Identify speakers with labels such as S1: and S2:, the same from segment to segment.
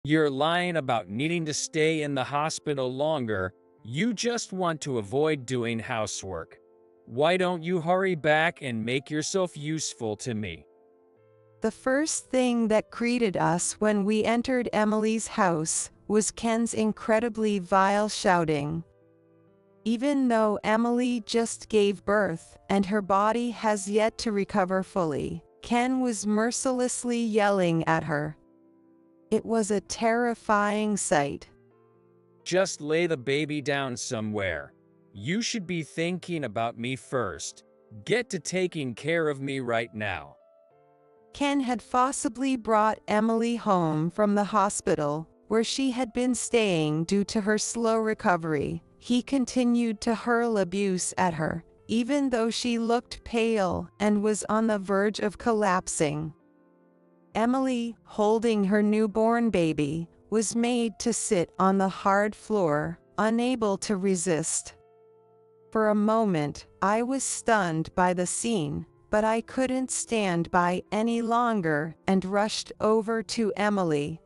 S1: You're lying about needing to stay in the hospital longer. You just want to avoid doing housework. Why don't you hurry back and make yourself useful to me?
S2: The first thing that greeted us when we entered Emily's house was Ken's incredibly vile shouting. Even though Emily just gave birth and her body has yet to recover fully, Ken was mercilessly yelling at her. It was a terrifying sight.
S1: Just lay the baby down somewhere. You should be thinking about me first. Get to taking care of me right now.
S2: Ken had forcibly brought Emily home from the hospital, where she had been staying due to her slow recovery. He continued to hurl abuse at her, even though she looked pale and was on the verge of collapsing. Emily, holding her newborn baby, was made to sit on the hard floor, unable to resist. For a moment, I was stunned by the scene, but I couldn't stand by any longer and rushed over to Emily.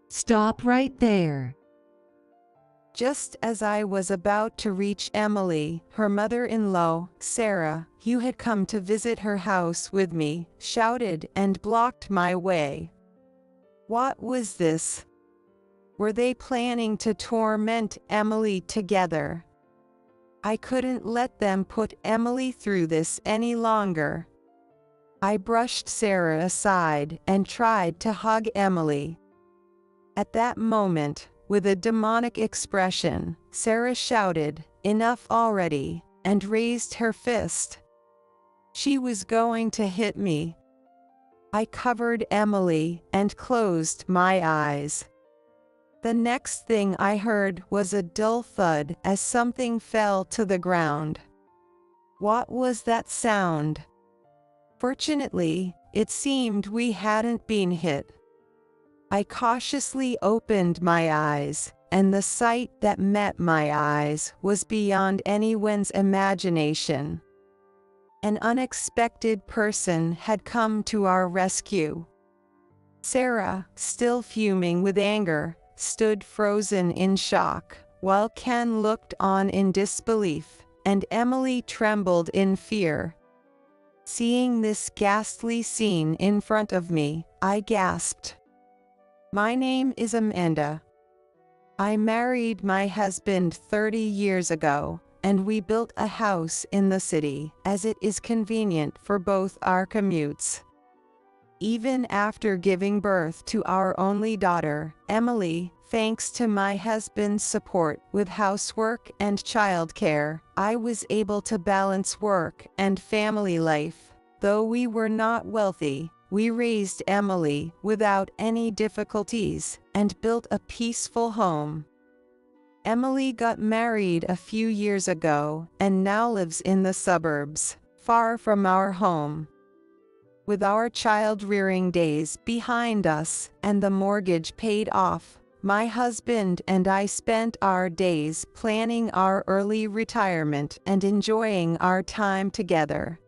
S3: Stop right there.
S2: Just as I was about to reach Emily, her mother-in-law, Sarah, who had come to visit her house with me, shouted and blocked my way. What was this? Were they planning to torment Emily together? I couldn't let them put Emily through this any longer. I brushed Sarah aside and tried to hug Emily. At that moment, with a demonic expression, Sarah shouted, "Enough already," and raised her fist. She was going to hit me. I covered Emily and closed my eyes. The next thing I heard was a dull thud as something fell to the ground. What was that sound? Fortunately, it seemed we hadn't been hit. I cautiously opened my eyes, and the sight that met my eyes was beyond anyone's imagination. An unexpected person had come to our rescue. Sarah, still fuming with anger, stood frozen in shock, while Ken looked on in disbelief, and Emily trembled in fear. Seeing this ghastly scene in front of me, I gasped. My name is Amanda. I married my husband 30 years ago, and we built a house in the city, as it is convenient for both our commutes. Even after giving birth to our only daughter, Emily, thanks to my husband's support with housework and childcare, I was able to balance work and family life. Though we were not wealthy, we raised Emily without any difficulties and built a peaceful home. Emily got married a few years ago and now lives in the suburbs, far from our home. With our child-rearing days behind us and the mortgage paid off, my husband and I spent our days planning our early retirement and enjoying our time together.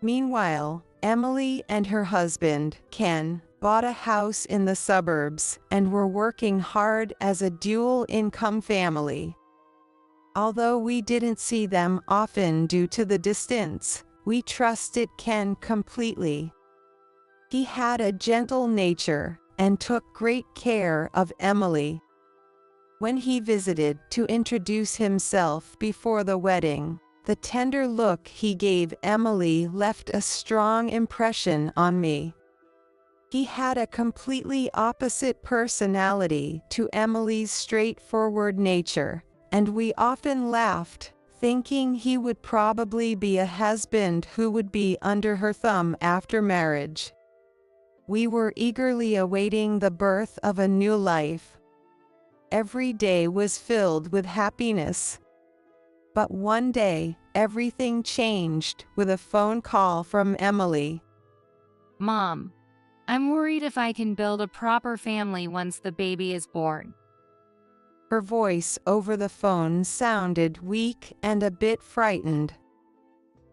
S2: Meanwhile, Emily and her husband, Ken, bought a house in the suburbs and were working hard as a dual-income family. Although we didn't see them often due to the distance, we trusted Ken completely. He had a gentle nature and took great care of Emily. When he visited to introduce himself before the wedding, the tender look he gave Emily left a strong impression on me. He had a completely opposite personality to Emily's straightforward nature, and we often laughed, thinking he would probably be a husband who would be under her thumb after marriage. We were eagerly awaiting the birth of a new life. Every day was filled with happiness. But one day, everything changed with a phone call from Emily.
S4: Mom, I'm worried if I can build a proper family once the baby is born.
S2: Her voice over the phone sounded weak and a bit frightened.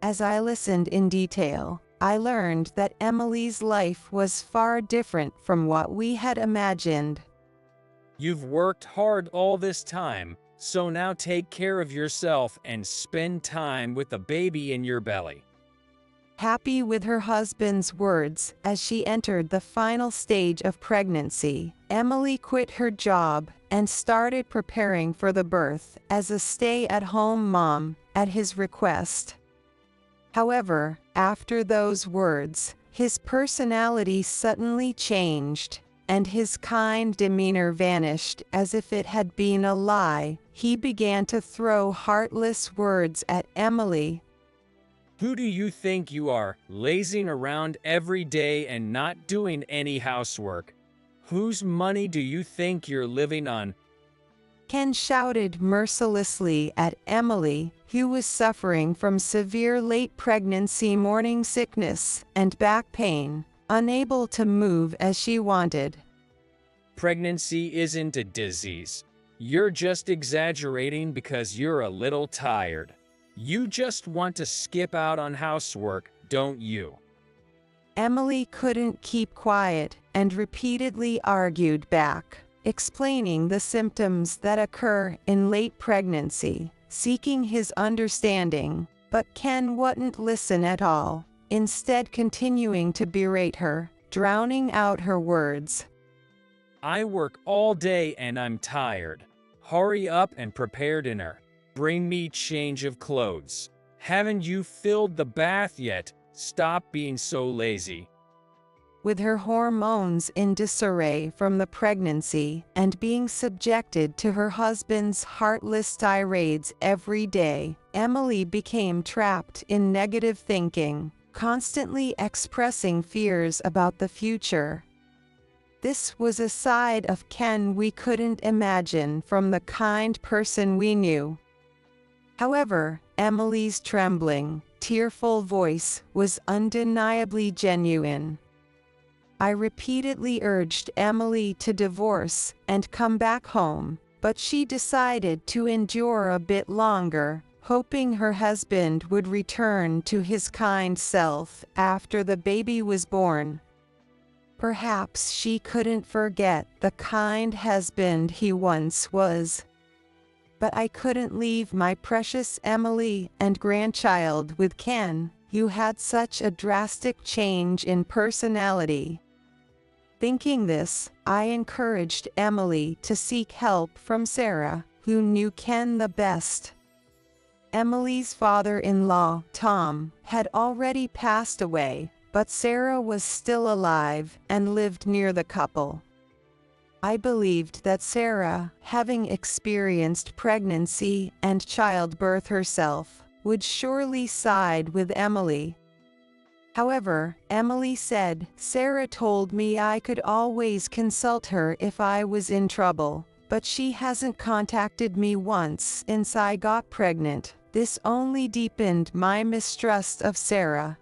S2: As I listened in detail, I learned that Emily's life was far different from what we had imagined.
S1: You've worked hard all this time, so now take care of yourself and spend time with the baby in your belly.
S2: Happy with her husband's words as she entered the final stage of pregnancy, Emily quit her job and started preparing for the birth as a stay-at-home mom at his request. However, after those words, his personality suddenly changed, and his kind demeanor vanished as if it had been a lie. He began to throw heartless words at Emily.
S1: Who do you think you are, lazing around every day and not doing any housework? Whose money do you think you're living on?
S2: Ken shouted mercilessly at Emily, who was suffering from severe late pregnancy morning sickness and back pain, unable to move as she wanted.
S1: Pregnancy isn't a disease. You're just exaggerating because you're a little tired. You just want to skip out on housework, don't you?
S2: Emily couldn't keep quiet and repeatedly argued back, explaining the symptoms that occur in late pregnancy, seeking his understanding, but Ken wouldn't listen at all, instead continuing to berate her, drowning out her words.
S1: I work all day and I'm tired. Hurry up and prepare dinner. Bring me change of clothes. Haven't you filled the bath yet? Stop being so lazy.
S2: With her hormones in disarray from the pregnancy and being subjected to her husband's heartless tirades every day, Emily became trapped in negative thinking, constantly expressing fears about the future. This was a side of Ken we couldn't imagine from the kind person we knew. However, Emily's trembling, tearful voice was undeniably genuine. I repeatedly urged Emily to divorce and come back home, but she decided to endure a bit longer, hoping her husband would return to his kind self after the baby was born. Perhaps she couldn't forget the kind husband he once was. But I couldn't leave my precious Emily and grandchild with Ken, who had such a drastic change in personality. Thinking this, I encouraged Emily to seek help from Sarah, who knew Ken the best. Emily's father-in-law, Tom, had already passed away, but Sarah was still alive and lived near the couple. I believed that Sarah, having experienced pregnancy and childbirth herself, would surely side with Emily. However, Emily said, Sarah told me I could always consult her if I was in trouble, but she hasn't contacted me once since I got pregnant. This only deepened my mistrust of Sarah.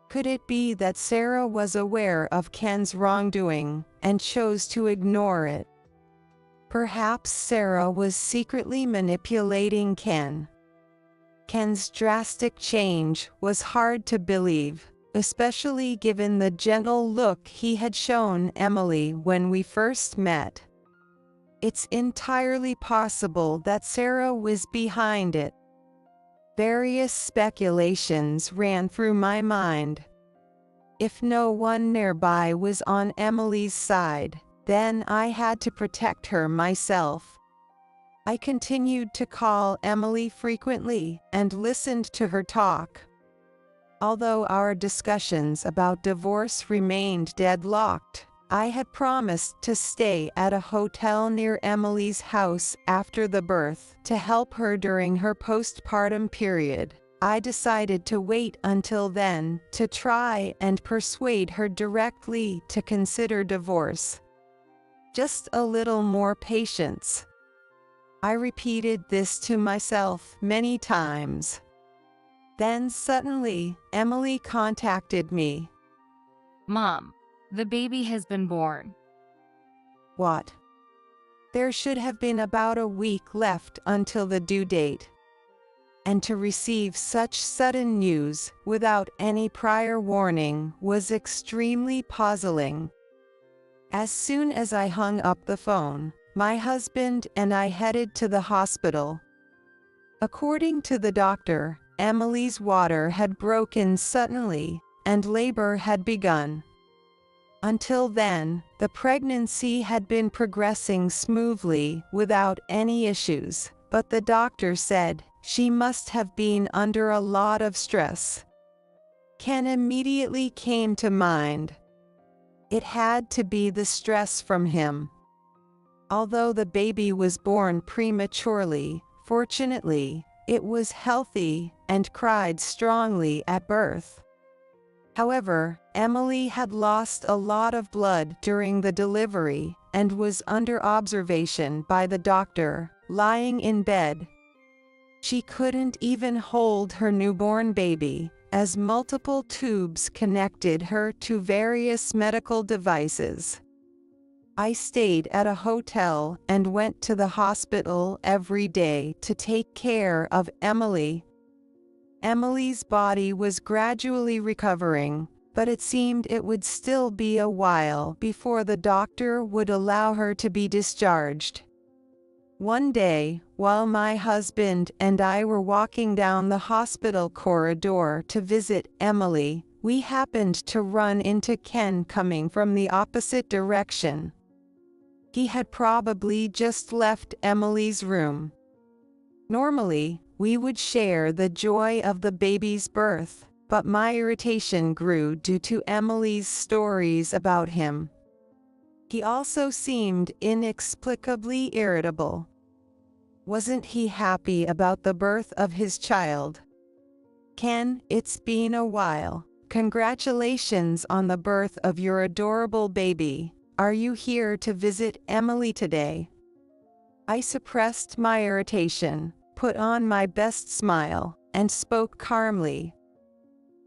S2: Could it be that Sarah was aware of Ken's wrongdoing and chose to ignore it? Perhaps Sarah was secretly manipulating Ken. Ken's drastic change was hard to believe, especially given the gentle look he had shown Emily when we first met. It's entirely possible that Sarah was behind it. Various speculations ran through my mind. If no one nearby was on Emily's side, then I had to protect her myself. I continued to call Emily frequently and listened to her talk. Although our discussions about divorce remained deadlocked, I had promised to stay at a hotel near Emily's house after the birth to help her during her postpartum period. I decided to wait until then to try and persuade her directly to consider divorce. Just a little more patience. I repeated this to myself many times. Then suddenly, Emily contacted me.
S4: Mom, the baby has been born.
S2: What? There should have been about a week left until the due date. and to receive such sudden news without any prior warning was extremely puzzling. As soon as I hung up the phone, my husband and I headed to the hospital. According to the doctor, Emily's water had broken suddenly, and labor had begun. Until then, the pregnancy had been progressing smoothly without any issues, but the doctor said she must have been under a lot of stress. Ken immediately came to mind. It had to be the stress from him. Although the baby was born prematurely, fortunately, it was healthy and cried strongly at birth. However, Emily had lost a lot of blood during the delivery and was under observation by the doctor, lying in bed. She couldn't even hold her newborn baby, as multiple tubes connected her to various medical devices. I stayed at a hotel and went to the hospital every day to take care of Emily. Emily's body was gradually recovering, but it seemed it would still be a while before the doctor would allow her to be discharged. One day, while my husband and I were walking down the hospital corridor to visit Emily, we happened to run into Ken coming from the opposite direction. He had probably just left Emily's room. Normally, we would share the joy of the baby's birth, but my irritation grew due to Emily's stories about him. He also seemed inexplicably irritable. Wasn't he happy about the birth of his child? Ken, it's been a while. Congratulations on the birth of your adorable baby. Are you here to visit Emily today? I suppressed my irritation, put on my best smile, and spoke calmly.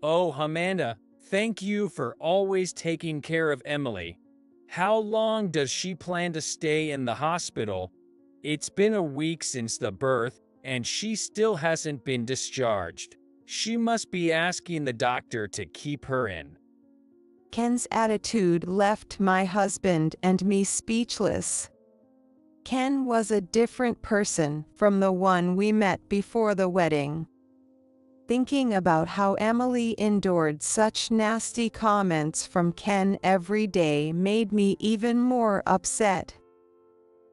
S1: Oh, Amanda, thank you for always taking care of Emily. How long does she plan to stay in the hospital? It's been a week since the birth, and she still hasn't been discharged. She must be asking the doctor to keep her in.
S2: Ken's attitude left my husband and me speechless. Ken was a different person from the one we met before the wedding. Thinking about how Emily endured such nasty comments from Ken every day made me even more upset.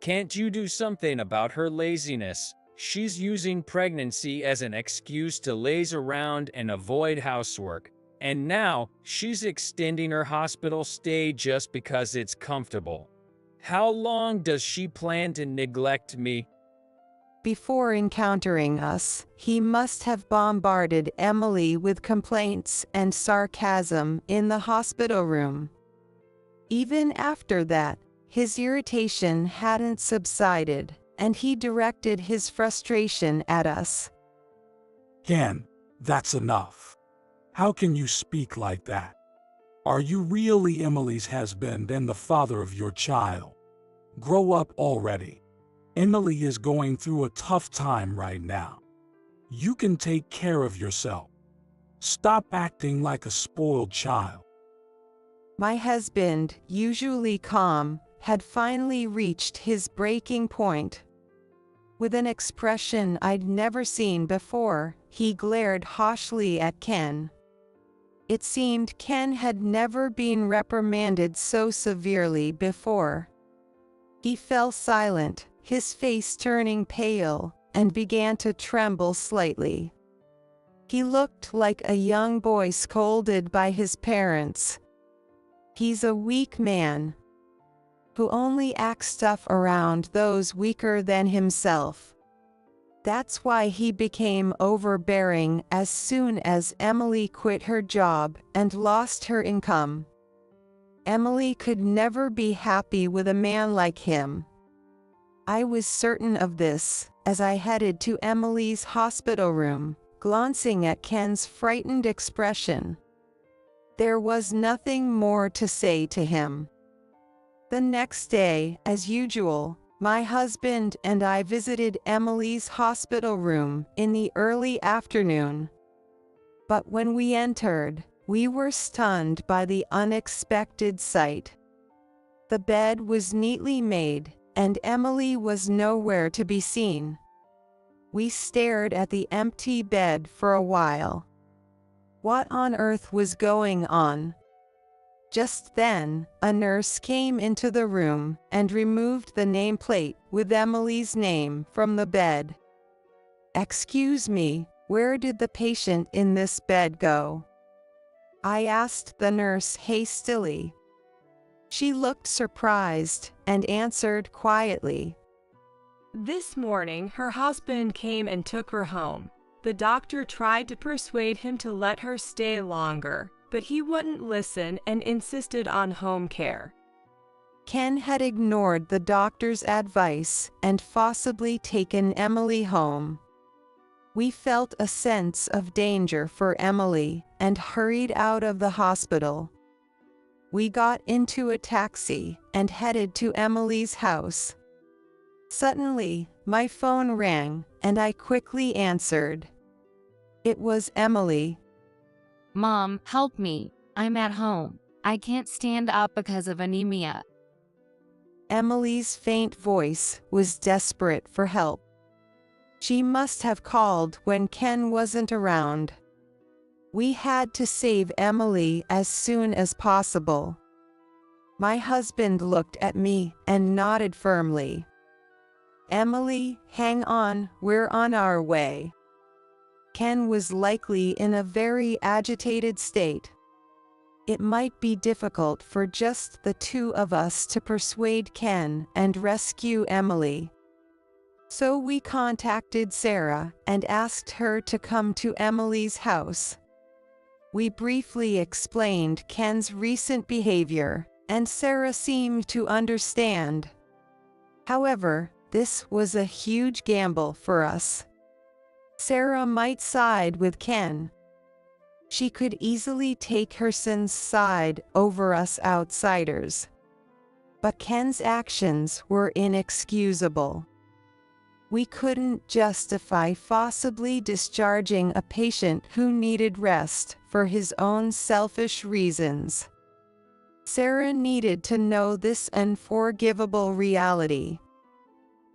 S1: Can't you do something about her laziness? She's using pregnancy as an excuse to laze around and avoid housework. And now, she's extending her hospital stay just because it's comfortable. How long does she plan to neglect me?
S2: Before encountering us, he must have bombarded Emily with complaints and sarcasm in the hospital room. Even after that, his irritation hadn't subsided, and he directed his frustration at us.
S5: Ken, that's enough. How can you speak like that? Are you really Emily's husband and the father of your child? Grow up already. Emily is going through a tough time right now. You can take care of yourself. Stop acting like a spoiled child.
S2: My husband, usually calm, had finally reached his breaking point. With an expression I'd never seen before, he glared harshly at Ken. It seemed Ken had never been reprimanded so severely before. He fell silent, his face turning pale, and began to tremble slightly. He looked like a young boy scolded by his parents. He's a weak man who only acts tough around those weaker than himself. That's why he became overbearing as soon as Emily quit her job and lost her income. Emily could never be happy with a man like him. I was certain of this as I headed to Emily's hospital room, glancing at Ken's frightened expression. There was nothing more to say to him. The next day, as usual, My husband and I visited Emily's hospital room in the early afternoon. But when we entered, we were stunned by the unexpected sight. The bed was neatly made, and Emily was nowhere to be seen. We stared at the empty bed for a while. What on earth was going on? Just then, a nurse came into the room and removed the nameplate with Emily's name from the bed. "Excuse me, where did the patient in this bed go?" I asked the nurse hastily. She looked surprised and answered quietly,
S6: "This morning, her husband came and took her home. The doctor tried to persuade him to let her stay longer, but he wouldn't listen and insisted on home care."
S2: Ken had ignored the doctor's advice and forcibly taken Emily home. We felt a sense of danger for Emily and hurried out of the hospital. We got into a taxi and headed to Emily's house. Suddenly, my phone rang and I quickly answered. It was Emily.
S4: Mom, help me. I'm at home. I can't stand up because of anemia.
S2: Emily's faint voice was desperate for help. She must have called when Ken wasn't around. We had to save Emily as soon as possible. My husband looked at me and nodded firmly. "Emily, hang on, we're on our way." Ken was likely in a very agitated state. It might be difficult for just the two of us to persuade Ken and rescue Emily. So we contacted Sarah and asked her to come to Emily's house. We briefly explained Ken's recent behavior, and Sarah seemed to understand. However, this was a huge gamble for us. Sarah might side with Ken. She could easily take her son's side over us outsiders. But Ken's actions were inexcusable. We couldn't justify forcibly discharging a patient who needed rest for his own selfish reasons. Sarah needed to know this unforgivable reality.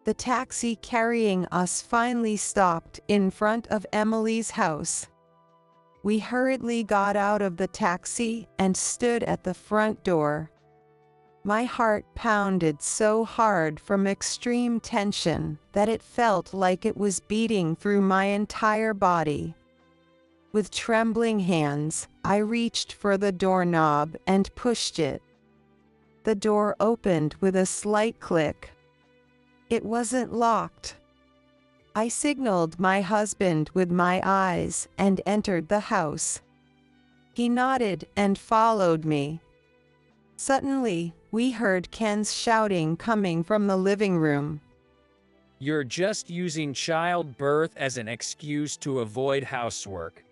S2: The taxi carrying us finally stopped in front of Emily's house. We hurriedly got out of the taxi and stood at the front door. My heart pounded so hard from extreme tension that it felt like it was beating through my entire body. With trembling hands, I reached for the doorknob and pushed it. The door opened with a slight click. It wasn't locked. I signaled my husband with my eyes and entered the house. He nodded and followed me. Suddenly, we heard Ken's shouting coming from the living room.
S1: "You're just using childbirth as an excuse to avoid housework.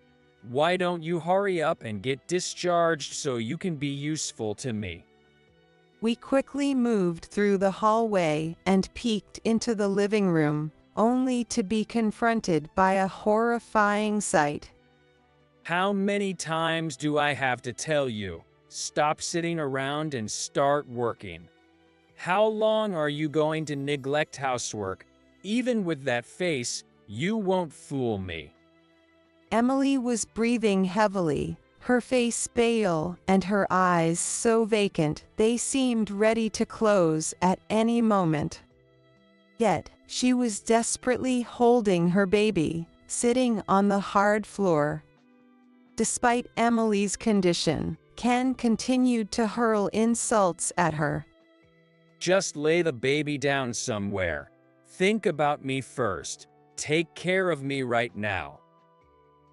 S1: Why don't you hurry up and get discharged so you can be useful to me?"
S2: We quickly moved through the hallway and peeked into the living room, only to be confronted by a horrifying sight.
S1: "How many times do I have to tell you? Stop sitting around and start working. How long are you going to neglect housework? Even with that face, you won't fool me."
S2: Emily was breathing heavily, her face pale and her eyes so vacant they seemed ready to close at any moment. Yet, she was desperately holding her baby, sitting on the hard floor. Despite Emily's condition, Ken continued to hurl insults at her.
S1: "Just lay the baby down somewhere. Think about me first. Take care of me right now."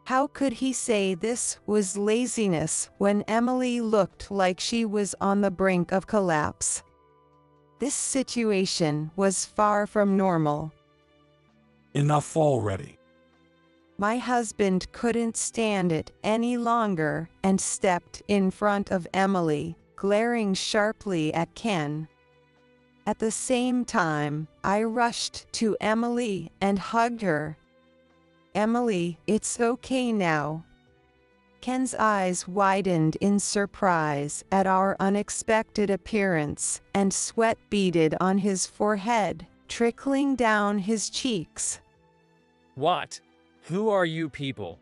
S2: How could he say this was laziness when Emily looked like she was on the brink of collapse? This situation was far from normal.
S5: Enough already.
S2: My husband couldn't stand it any longer and stepped in front of Emily, glaring sharply at Ken. At the same time, I rushed to Emily and hugged her. Emily, it's okay now. Ken's eyes widened in surprise at our unexpected appearance, and sweat beaded on his forehead, trickling down his cheeks.
S1: What? Who are you people?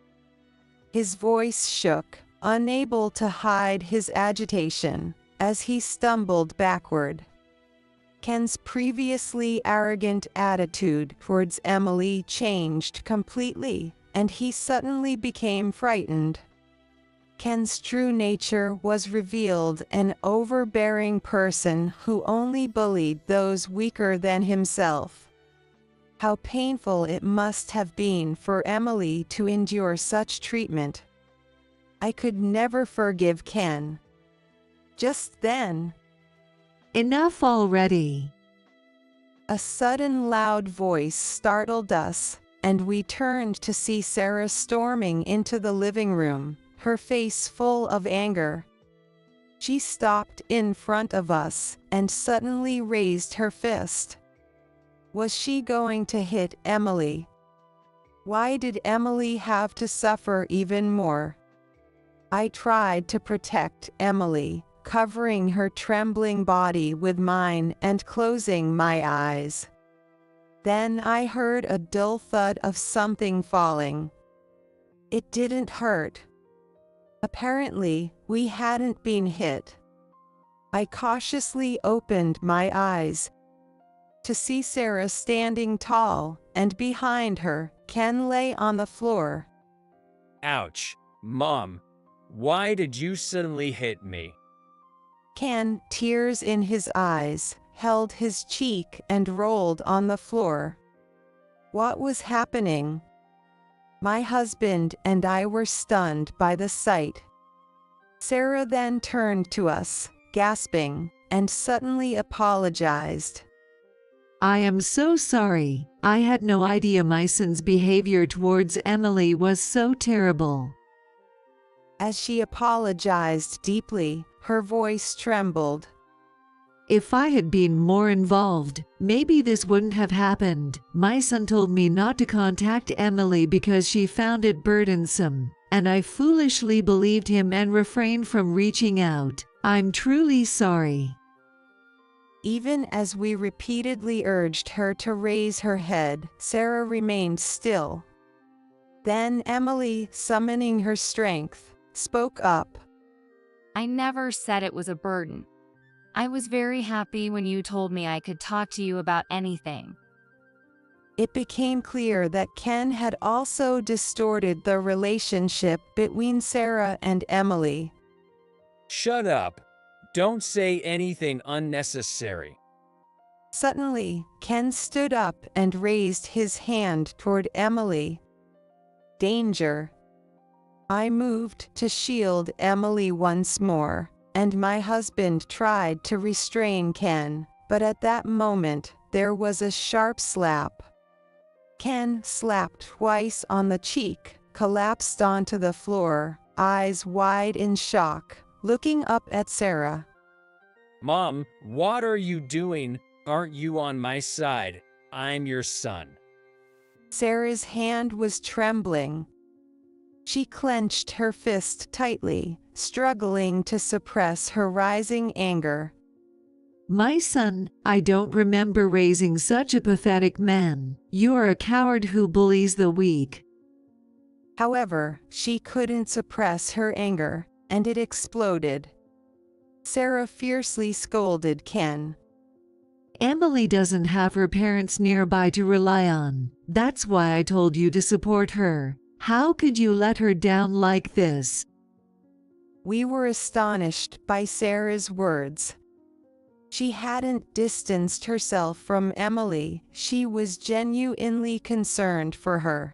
S2: His voice shook, unable to hide his agitation, as he stumbled backward. Ken's previously arrogant attitude towards Emily changed completely, and he suddenly became frightened. Ken's true nature was revealed, an overbearing person who only bullied those weaker than himself. How painful it must have been for Emily to endure such treatment. I could never forgive Ken. Just then,
S3: Enough already.
S2: a sudden loud voice startled us, and we turned to see Sarah storming into the living room, her face full of anger. She stopped in front of us and suddenly raised her fist. Was she going to hit Emily? Why did Emily have to suffer even more? I tried to protect Emily, covering her trembling body with mine and closing my eyes. Then I heard a dull thud of something falling. It didn't hurt. Apparently, we hadn't been hit. I cautiously opened my eyes to see Sarah standing tall, and behind her, Ken lay on the floor.
S1: Ouch. Mom, why did you suddenly hit me?
S2: Ken, tears in his eyes, held his cheek and rolled on the floor. What was happening? My husband and I were stunned by the sight. Sarah then turned to us, gasping, and suddenly apologized.
S3: I am so sorry. I had no idea my son's behavior towards Emily was so terrible.
S2: As she apologized deeply, her voice trembled.
S3: If I had been more involved, maybe this wouldn't have happened. My son told me not to contact Emily because she found it burdensome, and I foolishly believed him and refrained from reaching out. I'm truly sorry.
S2: Even as we repeatedly urged her to raise her head, Sarah remained still. Then Emily, summoning her strength, spoke up.
S4: I never said it was a burden. I was very happy when you told me I could talk to you about anything.
S2: It became clear that Ken had also distorted the relationship between Sarah and Emily.
S1: Shut up. Don't say anything unnecessary.
S2: Suddenly, Ken stood up and raised his hand toward Emily. Danger. I moved to shield Emily once more, and my husband tried to restrain Ken, but at that moment, there was a sharp slap. Ken slapped twice on the cheek, collapsed onto the floor, eyes wide in shock, looking up at Sarah.
S1: Mom, what are you doing? Aren't you on my side? I'm your son.
S2: Sarah's hand was trembling. She clenched her fist tightly, struggling to suppress her rising anger.
S3: My son, I don't remember raising such a pathetic man. You are a coward who bullies the weak.
S2: However, she couldn't suppress her anger, and it exploded. Sarah fiercely scolded Ken.
S3: Emily doesn't have her parents nearby to rely on. That's why I told you to support her. How could you let her down like this?
S2: We were astonished by Sarah's words. She hadn't distanced herself from Emily, she was genuinely concerned for her.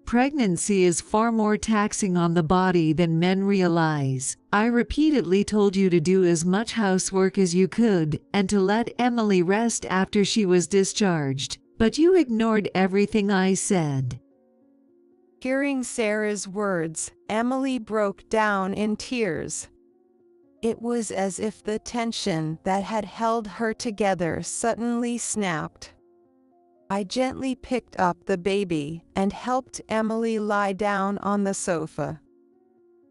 S3: Pregnancy is far more taxing on the body than men realize. I repeatedly told you to do as much housework as you could and to let Emily rest after she was discharged, but you ignored everything I said.
S2: Hearing Sarah's words, Emily broke down in tears. It was as if the tension that had held her together suddenly snapped. I gently picked up the baby and helped Emily lie down on the sofa.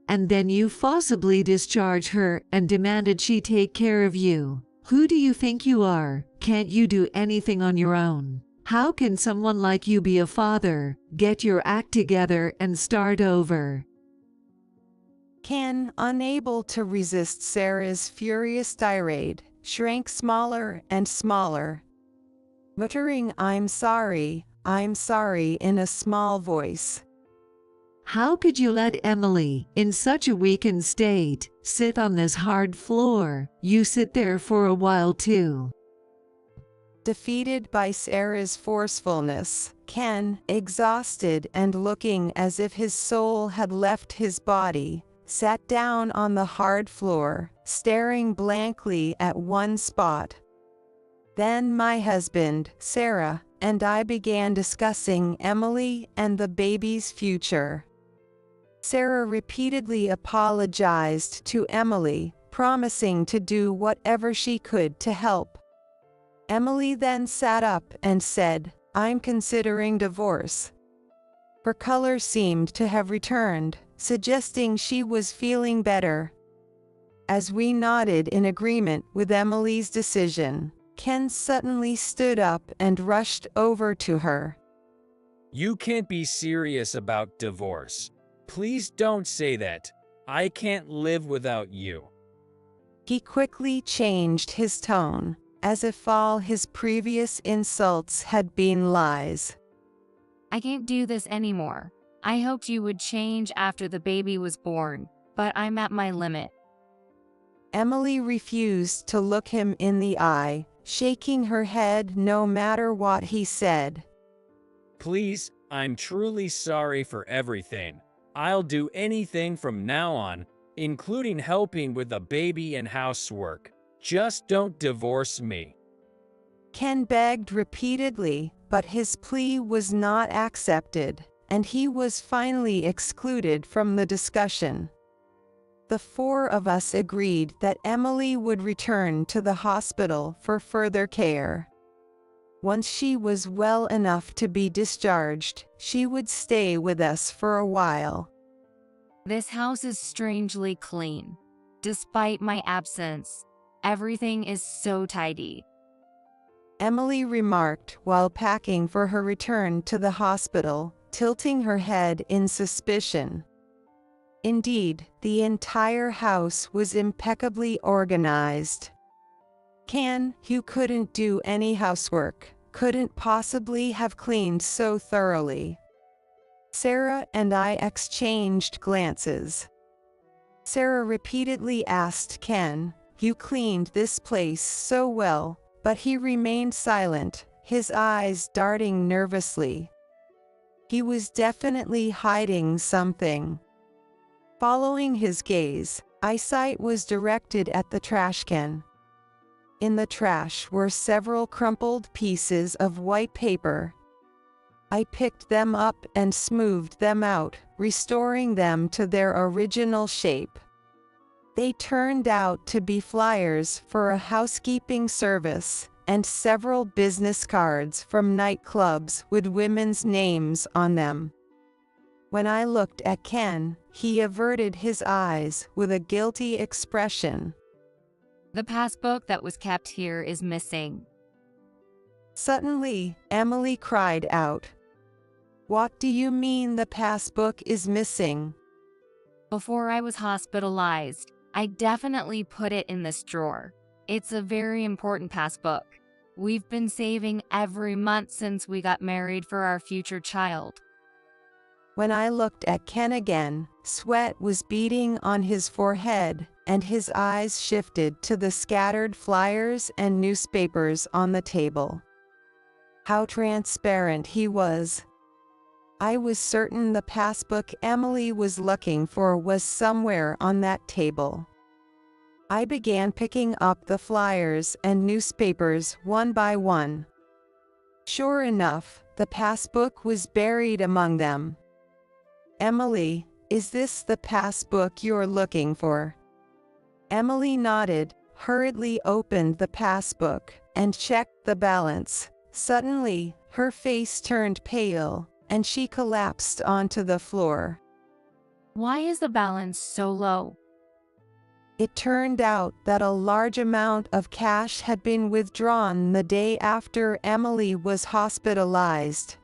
S3: And then you forcibly discharged her and demanded she take care of you. Who do you think you are? Can't you do anything on your own? How can someone like you be a father? Get your act together and start over.
S2: Ken, unable to resist Sarah's furious tirade, shrank smaller and smaller, muttering, I'm sorry," in a small voice.
S3: How could you let Emily, in such a weakened state, sit on this hard floor? You sit there for a while too.
S2: Defeated by Sarah's forcefulness, Ken, exhausted and looking as if his soul had left his body, sat down on the hard floor, staring blankly at one spot. Then my husband, Sarah, and I began discussing Emily and the baby's future. Sarah repeatedly apologized to Emily, promising to do whatever she could to help. Emily then sat up and said, I'm considering divorce. Her color seemed to have returned, suggesting she was feeling better. As we nodded in agreement with Emily's decision, Ken suddenly stood up and rushed over to her.
S1: You can't be serious about divorce. Please don't say that. I can't live without you.
S2: He quickly changed his tone, as if all his previous insults had been lies.
S4: I can't do this anymore. I hoped you would change after the baby was born, but I'm at my limit.
S2: Emily refused to look him in the eye, shaking her head no matter what he said.
S1: Please, I'm truly sorry for everything. I'll do anything from now on, including helping with the baby and housework. Just don't divorce me.
S2: Ken begged repeatedly, but his plea was not accepted, and he was finally excluded from the discussion. The four of us agreed that Emily would return to the hospital for further care. Once she was well enough to be discharged, she would stay with us for a while.
S4: This house is strangely clean. Despite my absence, everything is so tidy.
S2: Emily remarked while packing for her return to the hospital, tilting her head in suspicion. Indeed, the entire house was impeccably organized. Ken, who couldn't do any housework, couldn't possibly have cleaned so thoroughly. Sarah and I exchanged glances. Sarah repeatedly asked Ken, You cleaned this place so well, but he remained silent, his eyes darting nervously. He was definitely hiding something. Following his gaze, eyesight was directed at the trash can. In the trash were several crumpled pieces of white paper. I picked them up and smoothed them out, restoring them to their original shape. They turned out to be flyers for a housekeeping service and several business cards from nightclubs with women's names on them. When I looked at Ken, he averted his eyes with a guilty expression.
S4: The passbook that was kept here is missing.
S2: Suddenly, Emily cried out. What do you mean the passbook is missing?
S4: Before I was hospitalized, I definitely put it in this drawer. It's a very important passbook. We've been saving every month since we got married for our future child.
S2: When I looked at Ken again, sweat was beading on his forehead, and his eyes shifted to the scattered flyers and newspapers on the table. How transparent he was. I was certain the passbook Emily was looking for was somewhere on that table. I began picking up the flyers and newspapers one by one. Sure enough, the passbook was buried among them. Emily, is this the passbook you're looking for? Emily nodded, hurriedly opened the passbook, and checked the balance. Suddenly, her face turned pale, and she collapsed onto the floor.
S4: Why is the balance so low?
S2: It turned out that a large amount of cash had been withdrawn the day after Emily was hospitalized.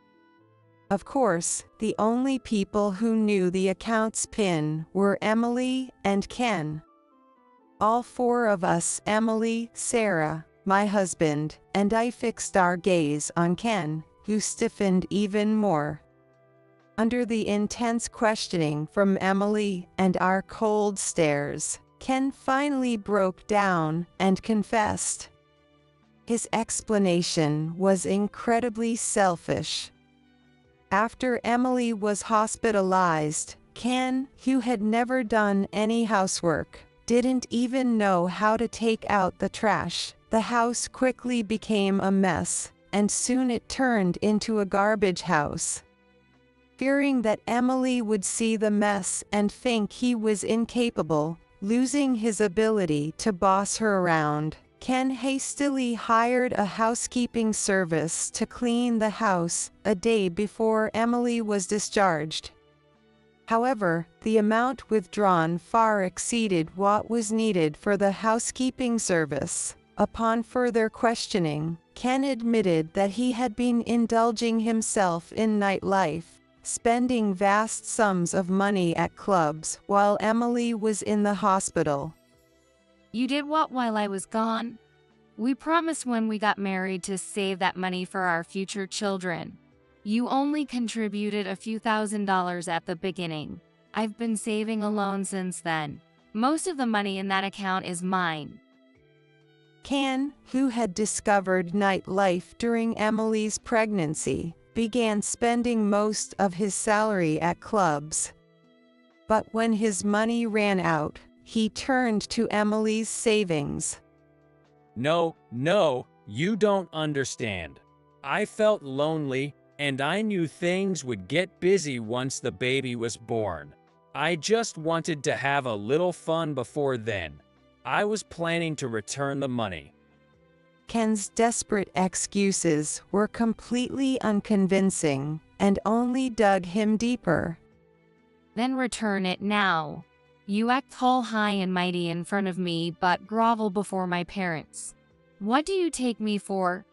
S2: Of course, the only people who knew the account's PIN were Emily and Ken. All four of us, Emily, Sarah, my husband, and I, fixed our gaze on Ken, who stiffened even more. Under the intense questioning from Emily and our cold stares, Ken finally broke down and confessed. His explanation was incredibly selfish. After Emily was hospitalized, Ken, who had never done any housework, didn't even know how to take out the trash. The house quickly became a mess, and soon it turned into a garbage house. Fearing that Emily would see the mess and think he was incapable, losing his ability to boss her around, Ken hastily hired a housekeeping service to clean the house a day before Emily was discharged. However, the amount withdrawn far exceeded what was needed for the housekeeping service. Upon further questioning, Ken admitted that he had been indulging himself in nightlife, spending vast sums of money at clubs while Emily was in the hospital.
S4: You did what while I was gone? We promised when we got married to save that money for our future children. You only contributed a few $1,000s at the beginning. I've been saving alone since then. Most of the money in that account is mine.
S2: Ken, who had discovered nightlife during Emily's pregnancy, began spending most of his salary at clubs. But when his money ran out, he turned to Emily's savings.
S1: No, you don't understand. I felt lonely, and I knew things would get busy once the baby was born. I just wanted to have a little fun before then. I was planning to return the money.
S2: Ken's desperate excuses were completely unconvincing and only dug him deeper.
S4: Then return it now. You act tall, high, and mighty in front of me, but grovel before my parents. What do you take me for?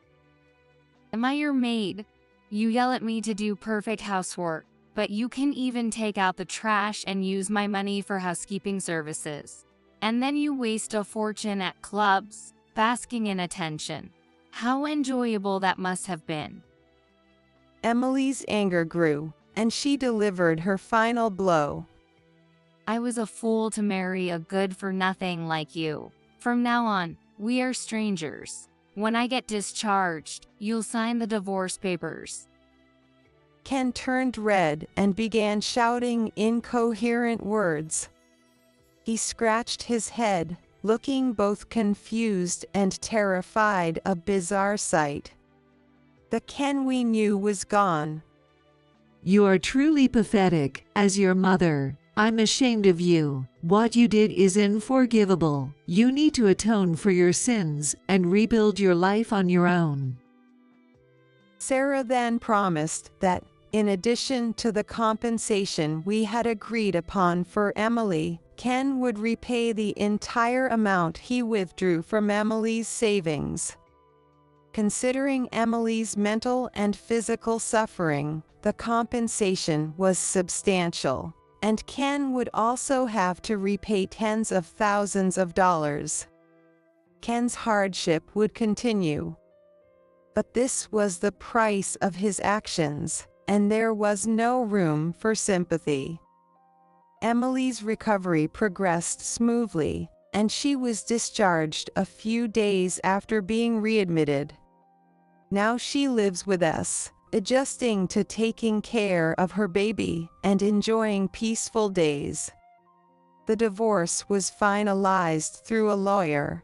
S4: Am I your maid? You yell at me to do perfect housework, but you can even take out the trash and use my money for housekeeping services. And then you waste a fortune at clubs, basking in attention. How enjoyable that must have been.
S2: Emily's anger grew, and she delivered her final blow.
S4: I was a fool to marry a good-for-nothing like you. From now on, we are strangers. When I get discharged, you'll sign the divorce papers.
S2: Ken turned red and began shouting incoherent words. He scratched his head, looking both confused and terrified, a bizarre sight. The Ken we knew was gone.
S3: You are truly pathetic, as your mother. I'm ashamed of you. What you did is unforgivable. You need to atone for your sins and rebuild your life on your own.
S2: Sarah then promised that, in addition to the compensation we had agreed upon for Emily, Ken would repay the entire amount he withdrew from Emily's savings. Considering Emily's mental and physical suffering, the compensation was substantial, and Ken would also have to repay tens of thousands of dollars. Ken's hardship would continue. But this was the price of his actions, and there was no room for sympathy. Emily's recovery progressed smoothly, and she was discharged a few days after being readmitted. Now she lives with us, adjusting to taking care of her baby and enjoying peaceful days. The divorce was finalized through a lawyer.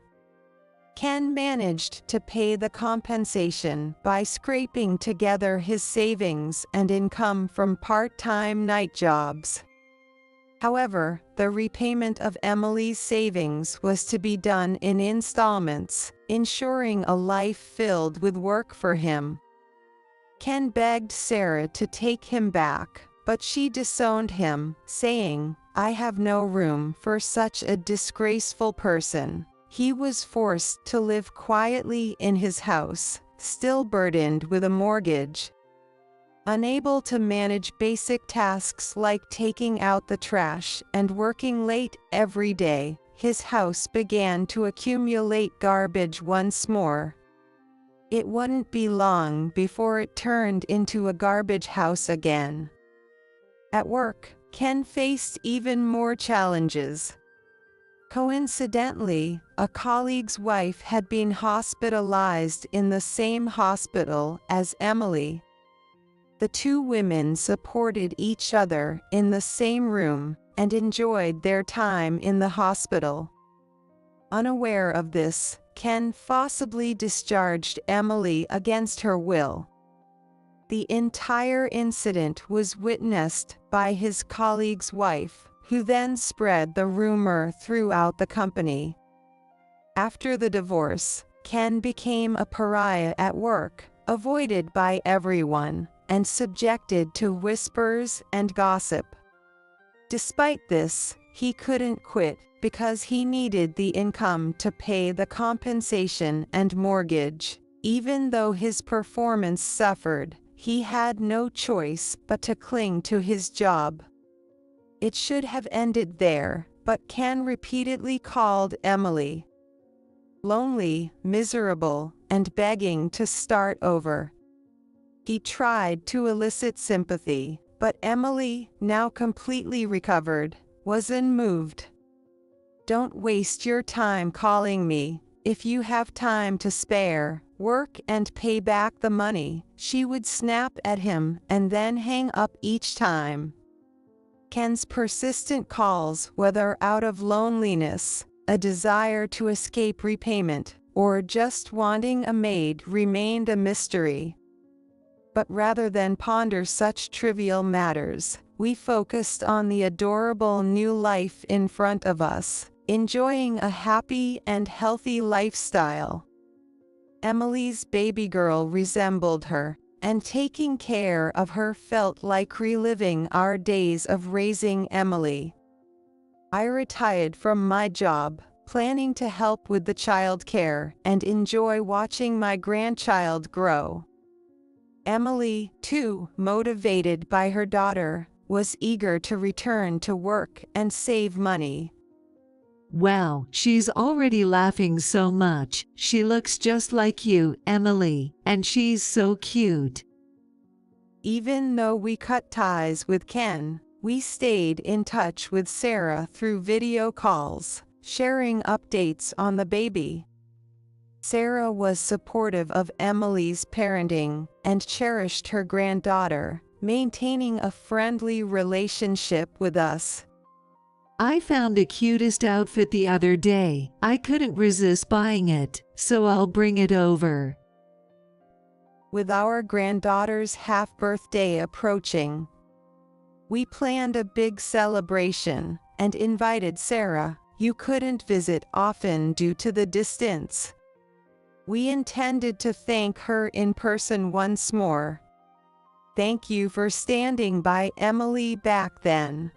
S2: Ken managed to pay the compensation by scraping together his savings and income from part-time night jobs. However, the repayment of Emily's savings was to be done in installments, ensuring a life filled with work for him. Ken begged Sarah to take him back, but she disowned him, saying, "I have no room for such a disgraceful person." He was forced to live quietly in his house, still burdened with a mortgage. Unable to manage basic tasks like taking out the trash and working late every day, his house began to accumulate garbage once more. It wouldn't be long before it turned into a garbage house again. At work, Ken faced even more challenges. Coincidentally, a colleague's wife had been hospitalized in the same hospital as Emily. The two women supported each other in the same room and enjoyed their time in the hospital. Unaware of this, Ken forcibly discharged Emily against her will. The entire incident was witnessed by his colleague's wife, who then spread the rumor throughout the company. After the divorce, Ken became a pariah at work, avoided by everyone, and subjected to whispers and gossip. Despite this, he couldn't quit because he needed the income to pay the compensation and mortgage. Even though his performance suffered, he had no choice but to cling to his job. It should have ended there, but Ken repeatedly called Emily lonely, miserable, and begging to start over. He tried to elicit sympathy, but Emily, now completely recovered, was unmoved. "Don't waste your time calling me. If you have time to spare, work and pay back the money," she would snap at him and then hang up each time. Ken's persistent calls, whether out of loneliness, a desire to escape repayment, or just wanting a maid, remained a mystery. But rather than ponder such trivial matters, we focused on the adorable new life in front of us, enjoying a happy and healthy lifestyle. Emily's baby girl resembled her, and taking care of her felt like reliving our days of raising Emily. I retired from my job, planning to help with the child care and enjoy watching my grandchild grow. Emily, too, motivated by her daughter, was eager to return to work and save money.
S3: Wow, she's already laughing so much. She looks just like you, Emily, and she's so cute.
S2: Even though we cut ties with Ken, we stayed in touch with Sarah through video calls, sharing updates on the baby. Sarah was supportive of Emily's parenting and cherished her granddaughter, maintaining a friendly relationship with us.
S3: I found the cutest outfit the other day. I couldn't resist buying it, so I'll bring it over.
S2: With our granddaughter's half-birthday approaching, we planned a big celebration and invited Sarah, who couldn't visit often due to the distance. We intended to thank her in person once more. Thank you for standing by Emily back then.